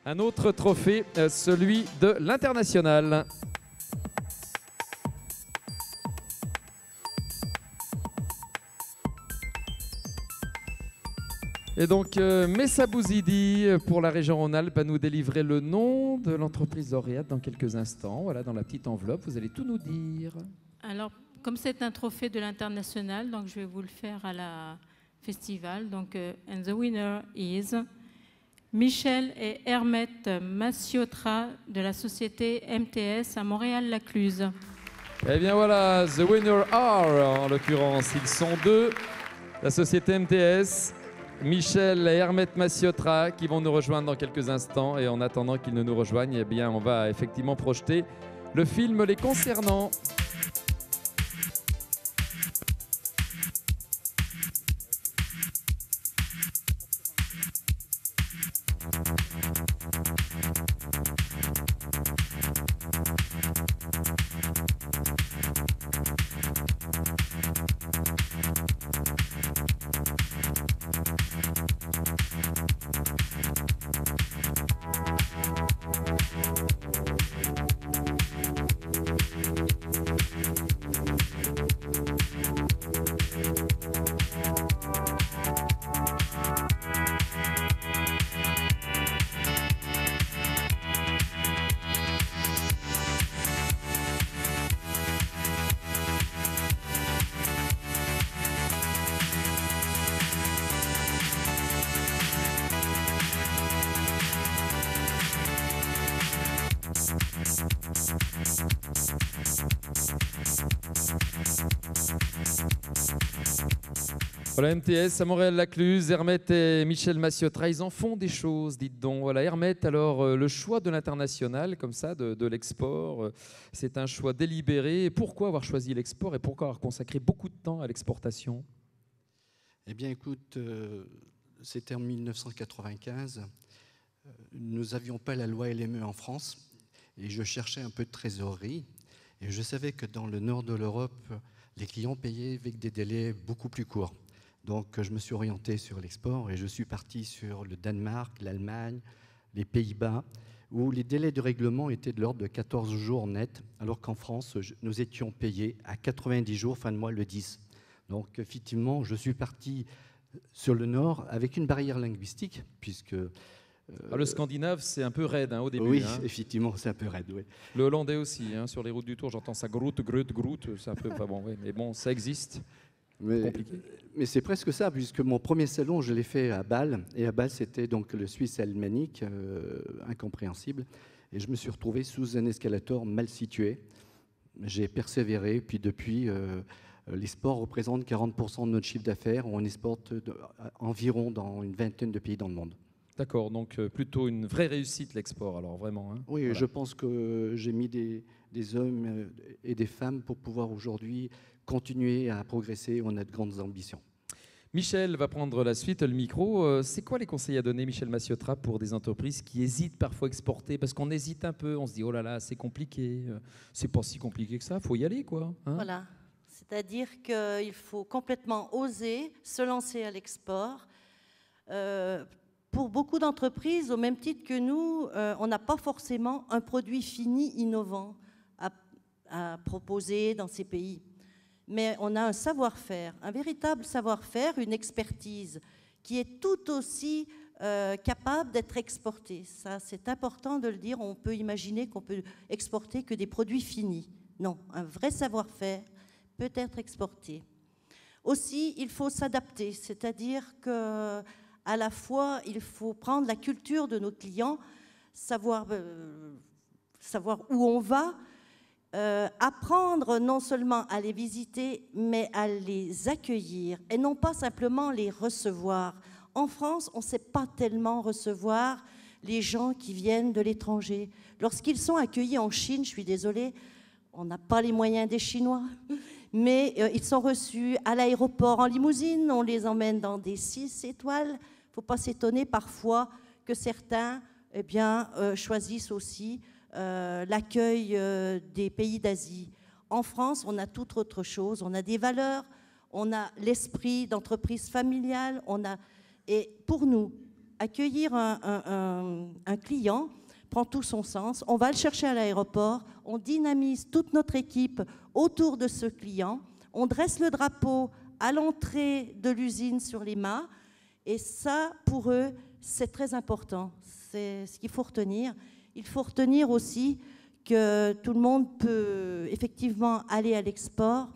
Un autre trophée, celui de l'international. Et donc, Messa Bouzidi, pour la région Rhône-Alpes, va nous délivrer le nom de l'entreprise lauréate dans quelques instants. Voilà, dans la petite enveloppe, vous allez tout nous dire. Alors, comme c'est un trophée de l'international, donc je vais vous le faire à la festival. Donc, and the winner is Michel et Hermette Massiotra de la société MTS à Montréal-Lacluse. Eh bien voilà, the winner are, en l'occurrence, ils sont deux, la société MTS, Michel et Hermette Massiotra, qui vont nous rejoindre dans quelques instants. Et en attendant qu'ils ne nous rejoignent, eh bien, on va effectivement projeter le film les concernant. Voilà, MTS à Montréal-Lacluse, Hermette et Michel Massiotra, ils en font des choses, dites donc. Voilà, Hermette, alors le choix de l'international, comme ça, de l'export, c'est un choix délibéré. Pourquoi avoir choisi l'export et pourquoi avoir consacré beaucoup de temps à l'exportation? Eh bien, écoute, c'était en 1995. Nous n'avions pas la loi LME en France et je cherchais un peu de trésorerie. Et je savais que dans le nord de l'Europe, les clients payaient avec des délais beaucoup plus courts. Donc, je me suis orienté sur l'export et je suis parti sur le Danemark, l'Allemagne, les Pays-Bas, où les délais de règlement étaient de l'ordre de 14 jours net, alors qu'en France, nous étions payés à 90 jours, fin de mois le 10. Donc, effectivement, je suis parti sur le nord avec une barrière linguistique, puisque... le scandinave, c'est un peu raide au début. Oui, effectivement, c'est un peu raide. Oui. Le hollandais aussi, sur les routes du Tour, j'entends ça groute, groute, groute, c'est un peu pas bon, oui. Mais bon, ça existe. Mais c'est presque ça, puisque mon premier salon, je l'ai fait à Bâle. Et à Bâle, c'était donc le suisse alémanique, incompréhensible. Et je me suis retrouvé sous un escalator mal situé. J'ai persévéré, puis depuis, l'export représente 40% de notre chiffre d'affaires. On exporte environ dans une vingtaine de pays dans le monde. D'accord, donc plutôt une vraie réussite l'export, alors vraiment. Oui, voilà. Je pense que j'ai mis des hommes et des femmes pour pouvoir aujourd'hui continuer à progresser. On a de grandes ambitions. Michel va prendre la suite, le micro. C'est quoi les conseils à donner, Michel Massiotra, pour des entreprises qui hésitent parfois à exporter? Parce qu'on hésite un peu, on se dit, oh là là, c'est compliqué. C'est pas si compliqué que ça, il faut y aller, quoi. Voilà, c'est-à-dire qu'il faut complètement oser se lancer à l'export. Pour beaucoup d'entreprises, au même titre que nous, on n'a pas forcément un produit fini innovant à proposer dans ces pays. Mais on a un savoir-faire, un véritable savoir-faire, une expertise qui est tout aussi capable d'être exportée. Ça, c'est important de le dire. On peut imaginer qu'on peut exporter que des produits finis. Non, un vrai savoir-faire peut être exporté. Aussi, il faut s'adapter, c'est-à-dire que à la fois, il faut prendre la culture de nos clients, savoir où on va, apprendre non seulement à les visiter, mais à les accueillir et non pas simplement les recevoir. En France, on ne sait pas tellement recevoir les gens qui viennent de l'étranger. Lorsqu'ils sont accueillis en Chine, je suis désolée, on n'a pas les moyens des Chinois, mais ils sont reçus à l'aéroport en limousine, on les emmène dans des 6 étoiles. Il ne faut pas s'étonner parfois que certains choisissent aussi l'accueil des pays d'Asie. En France, on a toute autre chose. On a des valeurs, on a l'esprit d'entreprise familiale. Et pour nous, accueillir un client prend tout son sens. On va le chercher à l'aéroport, on dynamise toute notre équipe autour de ce client, on dresse le drapeau à l'entrée de l'usine sur les mâts, et ça, pour eux, c'est très important. C'est ce qu'il faut retenir. Il faut retenir aussi que tout le monde peut effectivement aller à l'export.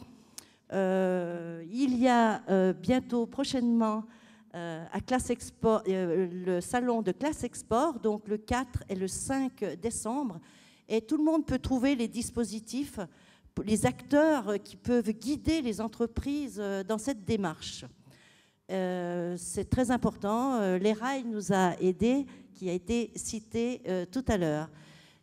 Il y a bientôt, prochainement, à Classe Export, le salon de Classe Export, donc le 4 et le 5 décembre, et tout le monde peut trouver les dispositifs, les acteurs qui peuvent guider les entreprises dans cette démarche. C'est très important. L'ERAI nous a aidés, qui a été cité tout à l'heure.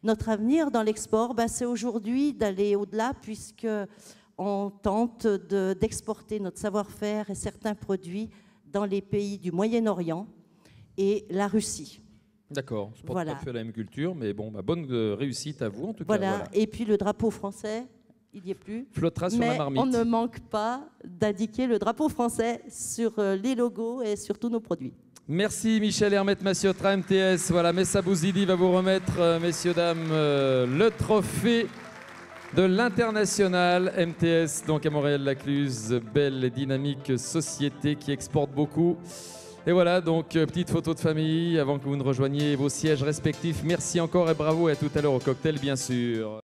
Notre avenir dans l'export, c'est aujourd'hui d'aller au-delà, puisqu'on tente d'exporter notre savoir-faire et certains produits dans les pays du Moyen-Orient et la Russie. D'accord, c'est pas Voilà. tout à fait la même culture, mais bon, bonne réussite à vous en tout cas. Voilà. Voilà. Et puis le drapeau français, il n'y est plus. Flottera sur la Mais marmite. on ne manque pas d'indiquer le drapeau français sur les logos et sur tous nos produits. Merci Michel Hermette Massiotra, MTS. Voilà, Messa Bouzidi va vous remettre, messieurs, dames, le trophée de l'international MTS, donc à Montréal-Lacluse, belle et dynamique société qui exporte beaucoup. Et voilà, donc petite photo de famille avant que vous ne rejoigniez vos sièges respectifs. Merci encore et bravo, et à tout à l'heure au cocktail, bien sûr.